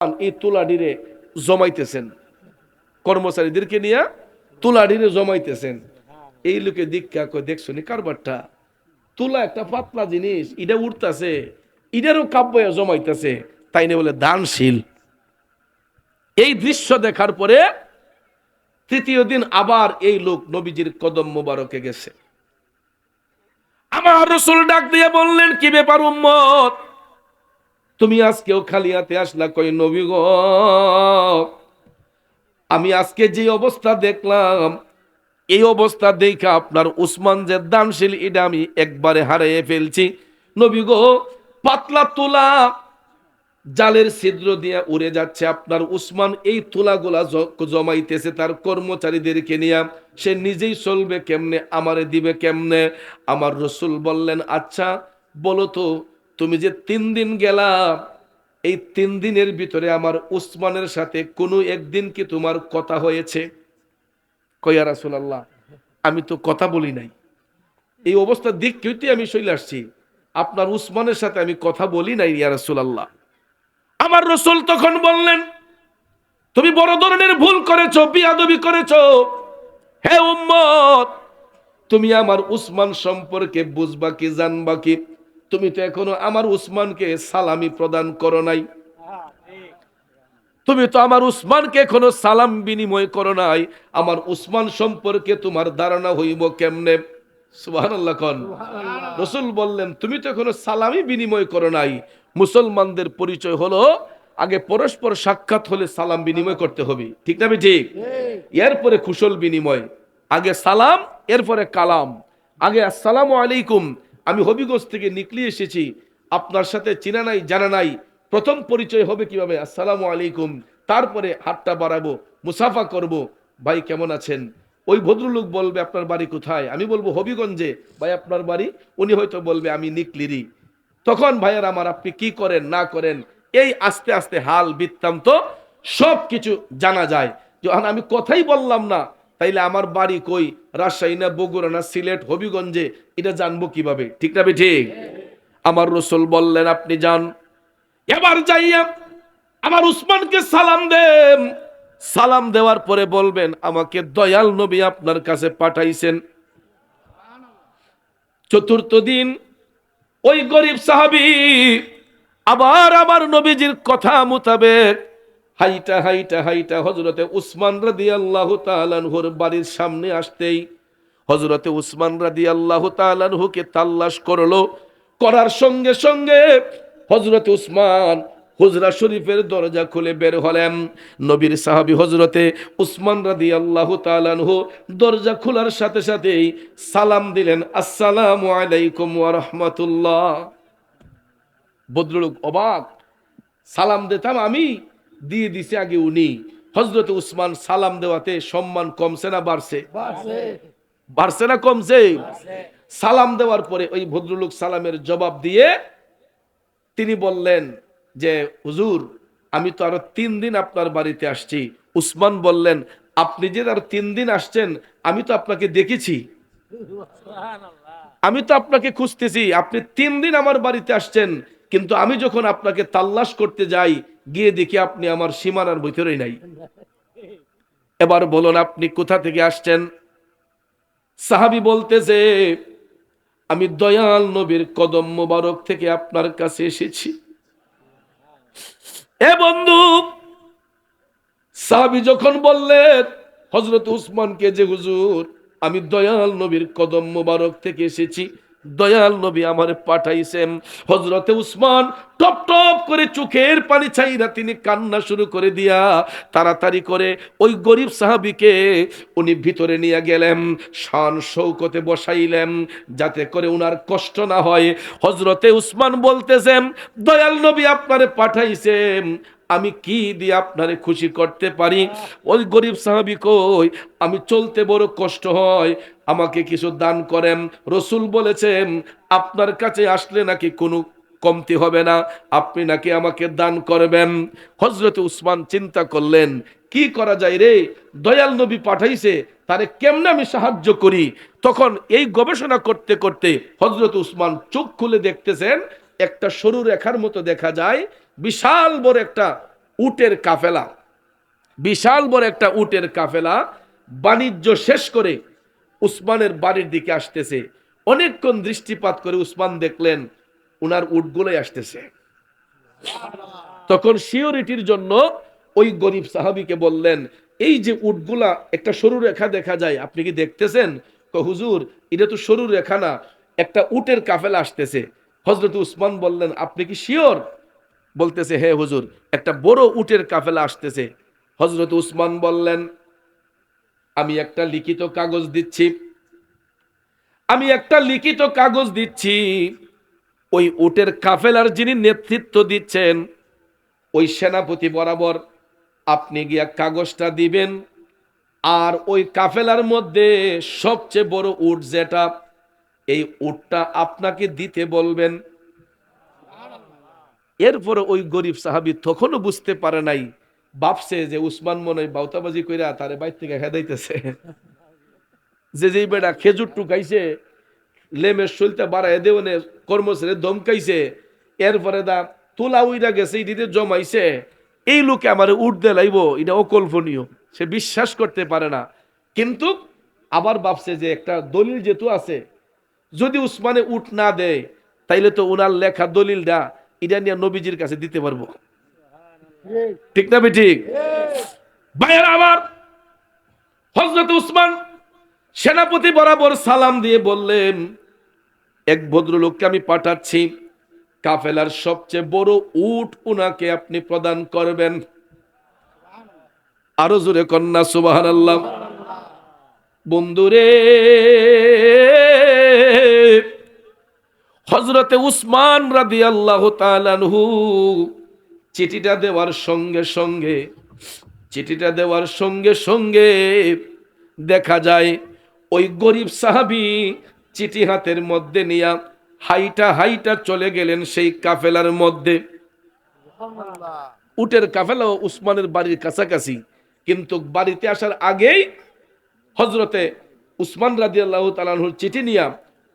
এই তুলাডিরে জমাইতেছেন, কর্মচারীদেরকে নিয়ে তুলাডিরে জমাইতেছেন। এই লোকে দীক্ষা কই দেখছো নি কারবারটা, তুলা একটা পাতলা জিনিস, এটা উঠতেছে, ইটারও কাব্য জমাইতেছে, তাই না বলে দানশীল। এই দৃশ্য দেখার পরে তৃতীয় দিন আবার এই লোক নবীজির কদম মোবারকে গেছে। আমার রাসূল ডাক দিয়ে বললেন, কি ব্যাপার উম্মত, তুমি আজকেও খালি হাতে আসলা? কই নবী গো, আমি আজকে যে অবস্থা দেখলাম, এই অবস্থা দেখে আপনার উসমান যে দানশীল এটা আমি একবারে হারিয়ে ফেলছি। নবী গো, পাতলা তুলা জালের ছিদ্র দিয়ে উড়ে যাচ্ছে, আপনার উসমান এই তুলাগুলা জমাইতেছে তার কর্মচারীদেরকে নিয়ে, সে নিজেই চলবে কেমনে, আমারে দিবে কেমনে? আমার রাসূল বললেন, আচ্ছা বলো তো, তুমি যে 3 দিন গেলা, এই 3 দিনের ভিতরে আমার উসমানের সাথে কোনো একদিন কি তোমার কথা হয়েছে? কইয়া রাসূলুল্লাহ, আমি তো কথা বলি নাই, এই অবস্থা দেখতে আমি চলে আসছি, আপনার উসমানের সাথে আমি কথা বলি নাই ইয়া রাসূলুল্লাহ। আমার রাসূল তখন বললেন, তুমি বড় ধরনের ভুল করেছো, বিয়াদবি করেছো। হে উম্মত, তুমি আমার উসমান সম্পর্কে বুঝবা কি, জানবা কি? তুমি তো এখনো আমার উসমানকে সালামি প্রদান করো নাই, তুমি তো আমার উসমানকে এখনো সালাম বিনিময় করো নাই, আমার উসমান সম্পর্কে তোমার ধারণা হইব কেমনে? সুবহানাল্লাহ কোন। রাসূল বললেন, তুমি তো এখনো সালামি বিনিময় করো নাই। মুসলমানদের পরিচয় হলো আগে পরস্পর সাক্ষাৎ হলে সালাম বিনিময় করতে হবে, ঠিক না? ঠিক। এরপরে কুশল বিনিময়, আগে সালাম এরপরে কালাম। আগে আসসালামু আলাইকুম, আমি হবিগঞ্জ থেকে নিকলি এসেছি, আপনার সাথে চিনা নাই জানা নাই, প্রথম পরিচয় হবে কিভাবে? আসসালামু আলাইকুম। তারপরে হাতটা বাড়াবো, মুসাফা করব, ভাই কেমন আছেন? ওই ভদ্রলোক বলবে আপনার বাড়ি কোথায়, আমি বলবো হবিগঞ্জে। ভাই আপনার বাড়ি? উনি হয়তো বলবে আমি নিকলিরি। তখন ভাইয়ের আমার, আপনি কি করেন না করেন, এই আস্তে আস্তে হাল বৃত্তান্ত সব কিছু জানা যায়। যখন আমি কথাই বললাম না, তাইলে আমার বাড়ি কই, রাজশাহী না বগুড়া না সিলেট হবিগঞ্জে, এটা জানবো কিভাবে, ঠিক না? ঠিক। আমার রাসূল বললেন, আপনি যান, এবার যাইয়া আমার উসমানকে সালাম দেন। সালাম দেওয়ার পরে বলবেন, আমাকে দয়াল নবী আপনার কাছে পাঠাইছেন। চতুর্থ দিন ওই গরিব সাহাবী আবার আমার নবীজির কথা মোতাবেক হাইটা হাইটা হাইটা হযরতে উসমান রাদিয়াল্লাহু তাআলা আনহুর বাড়ির সামনে আসতেই হযরতে উসমান রাদিয়াল্লাহু তাআলা আনহুকে তাল্লাশ করলো। করার সঙ্গে সঙ্গে হযরতে উসমান হুজরা শরীফের দরজা খুলে বের হলেন। নবীর সাহাবী হযরতে উসমান রাদিয়াল্লাহু তাআলা আনহু দরজা খোলার সাথে সাথেই সালাম দিলেন, আসসালামু আলাইকুম ওয়া রাহমাতুল্লাহ। ভদ্রলোক অবাক, সালাম দিতাম আমি, দিয়ে দিছে আগে উনি। হযরতে উসমান সালাম দেওয়াতে সম্মান কমছে না বাড়ছে? বাড়ছে না কমছে? সালাম দেওয়ার পরে ওই ভদ্রলোক সালামের জবাব দিয়ে তিনি বললেন যে, হুজুর আমি তো আরো 3 দিন আপনার বাড়িতে আসছি। উসমান বললেন, আপনি যে আরো 3 দিন আসছেন, আমি তো আপনাকে দেখেছি, আমি তো আপনাকে খুঁজতেছি, আপনি 3 দিন আমার বাড়িতে আসছেন, কিন্তু আমি যখন আপনাকে তাল্লাশ করতে যাই, গিয়ে দেখি আপনি আমার সীমানার ভিতরেই নাই। এবার বলুন আপনি কোথা থেকে আসছেন? সাহাবী বলতেছে, আমি দয়াল নবীর কদম মোবারক থেকে আপনার কাছে এসেছি। এ বন্ধু, সাহাবী যখন বললেন হযরত উসমানকে যে, হুজুর আমি দয়াল নবীর কদম মোবারক থেকে এসেছি, দয়াল নবী আমারে পাঠাইছেন, হযরতে উসমান টপ টপ করে চোখের পানি ছাইরা তিনি কান্না শুরু করে দিয়া তাড়াতাড়ি করে ওই গরিব সাহাবীকে উনি ভিতরে নিয়ে গেলেন, শান শৌকতে বসাইলেন যাতে করে উনার কষ্ট না হয়। হযরতে উসমান বলতেছেন, দয়াল নবী আপনারে পাঠাইছেন, আমি কি দিয়ে আপনারে খুশি করতে পারি? ওই গরিব সাহাবী কই, আমি চলতে বড় কষ্ট হয়, আমাকে কিছু দান করেন। রাসূল বলেছেন, আপনার কাছে আসলে নাকি কোনো কমতি হবে না, আপনি নাকি আমাকে দান করবেন। হযরত উসমান চিন্তা করলেন, কি করা যায় রে, দয়াল নবী পাঠাইছে, তারে কেমনে আমি সাহায্য করি? তখন এই গবেষণা করতে করতে হযরত উসমান চোখ খুলে দেখতেছেন, একটা সরু রেখার মতো দেখা যায়, বিশাল বড় একটা উটের কাফেলা, বিশাল বড় একটা উটের কাফেলা বাণিজ্য শেষ করে উসমানের বাড়ির দিকে আসতেছে। অনেকক্ষণ দৃষ্টিপাত করে উসমান দেখলেন উনার উটগুলোই আসতেছে। তখন সিওরিটির জন্য ওই গরিব সাহাবীকে বললেন, এই যে উটগুলা একটা সরু রেখা দেখা যায়, আপনি কি দেখতেছেন? হুজুর, এটা তো সরু রেখা না, একটা উটের কাফেলা আসতেছে। হযরত উসমান বললেন, আপনি কি শিওর? বলতেছে, হ্যাঁ হুজুর, একটা বড় উটের কাফেলা আসতেছে। হযরত উসমান বললেন, আমি একটা লিখিত কাগজ দিচ্ছি, আমি একটা লিখিত কাগজ দিচ্ছি, ওই উটের কাফেলার যিনি নেতৃত্ব দিচ্ছেন ওই সেনাপতি বরাবর আপনি গিয়া কাগজটা দিবেন, আর ওই কাফেলার মধ্যে সবচেয়ে বড় উট যেটা, এই উটটা আপনাকে দিতে বলবেন। এরপরে ওই গরিব সাহাবী তখনও বুঝতে পারে নাই, ভাবছে যে উসমান মনে হয় বাউতাবাজি কইরা তারে বাইর থেকে হেদাইতেছে। যে যেই বেটা খেজুর টুকাইছে, লেমের শৈলটা বাড়াই দেওয়ানে কর্মচারী দমকাইছে, এরপরে দা তোলা উইরা গেছে, ইডিতে জমাইছে, এই লোকে আমার উঠ দে লাইব, এটা অকল্পনীয়। সে বিশ্বাস করতে পারে না, কিন্তু আবার ভাবছে যে একটা দলিল যেহেতু আছে, যদি উসমানে উঠ না দেয় তাইলে তো উনার লেখা দলিলটা এটা নিয়ে নবীজির কাছে দিতে পারবো। ঠিক না ঠিক? ভাইয়েরা আমার, হযরত উসমান সেনাপতি বরাবর সালাম দিয়ে বললেন, এক ভদ্রলোককে আমি পাঠাচ্ছি, কাফেলার সবচেয়ে বড় উট উনাকে আপনি প্রদান করবেন। আরো জোরে কন্যা সুবহানাল্লাহ। বন্ধুরে, হযরতে উসমান রাদিয়াল্লাহু তাআলা আনহু চিঠিটা দেওয়ার সঙ্গে সঙ্গে, চিঠিটা দেওয়ার সঙ্গে সঙ্গে দেখা যায় ওই গরিব সাহাবী চিঠি হাতের মধ্যে নিয়া হাইটা হাইটা চলে গেলেন সেই কাফেলার মধ্যে। উটের কাফেলা উসমানের বাড়ির কাছাকাছি, কিন্তু বাড়িতে আসার আগেই হযরতে উসমান রাদিয়াল্লাহু তাআলা আনহুর চিঠি নিয়া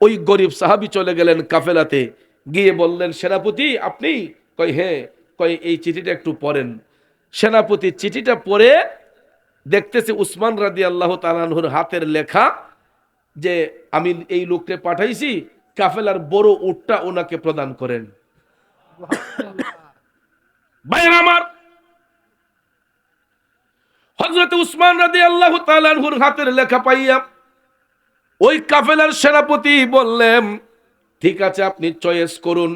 ওই গরিব সাহাবী চলে গেলেন কাফেলাতে, গিয়ে বললেন, সেনাপতি আপনি? কই হ্যাঁ। কই এই চিঠিটা একটু পড়েন। সেনাপতি চিঠিটা পড়ে দেখতেছে উসমান রাদিয়াল্লাহু তাআলা আনহুর হাতের লেখা, যে আমি এই লোককে পাঠাইছি, কাফেলার বড় উটটা ওনাকে প্রদান করেন। ভাইরা আমার, হযরত উসমান রাদিয়াল্লাহু তাআলা আনহুর হাতের লেখা পাইয়া ওই কাফেলার সেনাপতি বললেন, ঠিক আছে আপনি চয়েস করুন,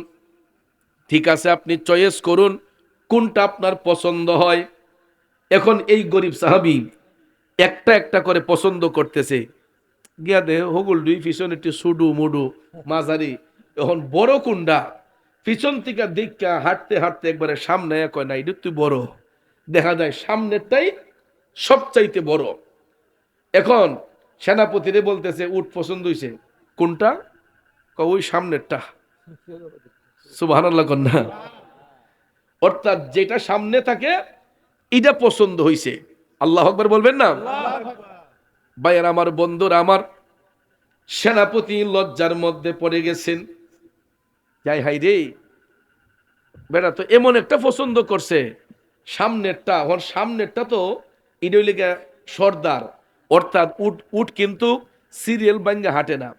ঠিক আছে আপনি চয়েস করুন, কোনটা আপনার পছন্দ হয়। এখন এই গরিব সাহাবী একটা একটা করে পছন্দ করতেছে, গিয়া দে হগুল দুই পিছন একটু সুডু মুডু মাঝারি, এখন বড় কোনটা? পিছন থেকে দিকটা হাঁটতে হাঁটতে একবারে সামনে কয় না, এটা তুই বড়, দেখা যায় সামনেরটাই সবচাইতে বড়। এখন সেনাপতিরে বলতেছে, উট পছন্দ হইছে কোনটা? ওই সামনেরটা। সুবহানাল্লাহ কন্যা। অর্থাৎ যেটা সামনে থাকে এটা পছন্দ হইছে। আল্লাহু আকবার বলবেন না? ভাইয়ের আমার, বন্ধুরা আমার, সেনাপতি লজ্জার মধ্যে পড়ে গেছেন। যাই হাই রে, বেটা তো এমন একটা পছন্দ করছে সামনেরটা। ওর সামনেরটা তো ইডলিগা সর্দার, অর্থাৎ উট উট কিন্তু সিরিয়াল বাঙ্গা হাঁটে না।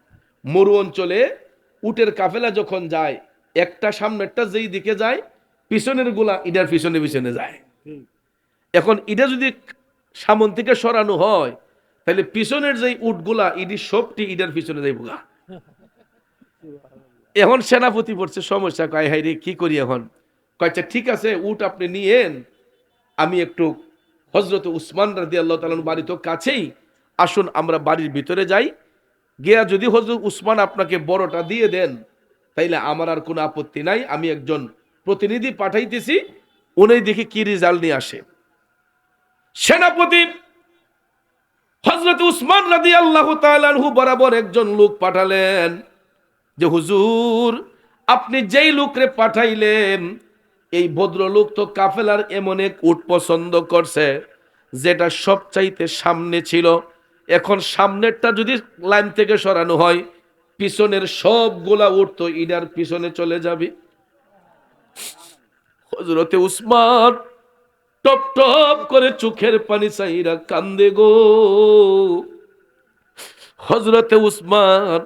মরু অঞ্চলে উটের কাফেলা যখন যায়, একটা সামনেরটা যেই দিকে যায়, পিছনের গুলা ইডার পিছনে পিছনে যায়। এখন ইডা যদি সামন থেকে সরানো হয়, তাহলে পিছনের যেই উটগুলা ইডি সবটি ইডার পিছনে যাইব গা। এখন সেনাপতি পড়ছে সমস্যা, কয় হাই রে কি করি এখন? কয়েছে ঠিক আছে, উট আপনি নিয়েন, আমি একটু হযরত উসমান রাদিয়াল্লাহু তাআলার বাড়ি তো কাছেই, আসুন আমরা বাড়ির ভিতরে যাই, গিয়া যদি হযরত উসমান আপনাকে বড়টা দিয়ে দেন তাইলে আমার আর কোনো আপত্তি নাই, আমি একজন প্রতিনিধি পাঠাইতেছি, উনি দেখি কি রেজাল্ট নিয়ে আসে। সেনাপতি হযরত উসমান রাদিয়াল্লাহু তাআলা আনহু বরাবর একজন লোক পাঠালেন, যে হুজুর আপনি যেই লোকরে পাঠাইলেন, এই ভদ্রলোক তো কাফেলার এমন এক উট পছন্দ করছে যেটা সবচাইতে সামনে ছিল। এখন সামনেরটা যদি লাইন থেকে সরানো হয়, পিছনের সবগুলা উট তো ইনার পিছনে চলে যাবে। হযরতে উসমান টপ টপ করে চোখের পানি চাইরা কান্দে গো। হযরতে উসমান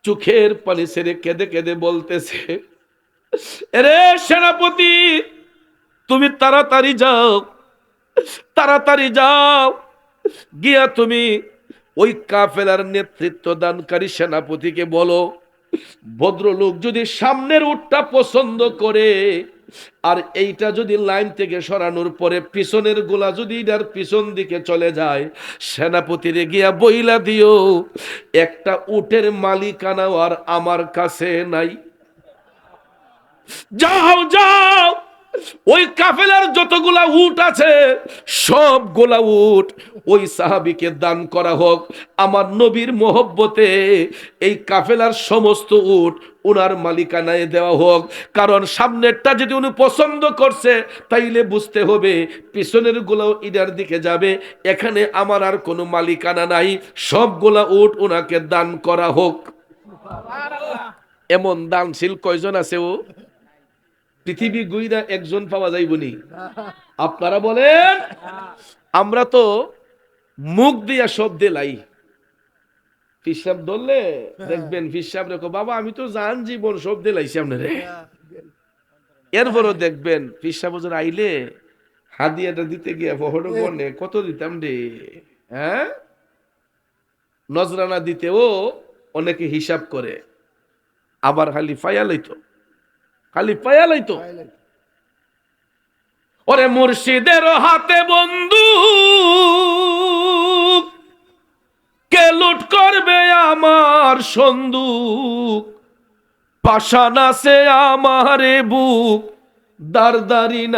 চোখের পানি ছেড়ে কেঁদে কেঁদে বলতেছে, এরে সেনাপতি, তুমি তাড়াতাড়ি যাও, তাড়াতাড়ি যাও, গিয়া তুমি ওই কাফেলার নেতৃত্ব দানকারী সেনাপতিকে বলো, ভদ্রলোক যদি সামনের উটটা পছন্দ করে আর এইটা যদি লাইন থেকে সরানোর পরে পিছনের গোলা যদি এটার পিছন দিকে চলে যায়, সেনাপতিরে গিয়া বইলা দিও একটা উটের মালিকানা আর আমার কাছে নাই। যাও যাও, ওই কাফেলার যতগুলা উট আছে সবগুলা উট ওই সাহাবীকে দান করা হোক, আমার নবীর মহব্বতে এই কাফেলার সমস্ত উট ওনার মালিকানায় দেওয়া হোক। কারণ সামনেরটা যদি উনি পছন্দ করছে তাইলে বুঝতে হবে পিছনের গুলাও ইডার দিকে যাবে, এখানে আমার আর কোনো মালিকানা নাই, সবগুলা উট ওনাকে দান করা হোক। এমন দানশীল কয়জন আছে? ও পৃথিবী গুইরা একজন পাওয়া যাইবনি। আপনারা বলেন, আমরা তো মুখ দিয়া সব দিলাই। ফিসাব ধরলে দেখবেন ফিসাব রেখো, বাবা আমি তো জান জীবন সব দিলাইছি আপনারে। এরপরও দেখবেন ফিসাব হুজুর আইলে হাদিয়াটা দিতে গিয়া ফটো বনে কত দিতাম রে, হ্যাঁ, নজরানা দিতেও অনেকে হিসাব করে, আবার খালি পায়া লইতো, খালি পায়া লইতো। ওরে মুর্শিদের হাতে বন্দুক, কে লুট করবে আমার সন্দুক, পাষাণ আছে আমারে বুক, দারদারি না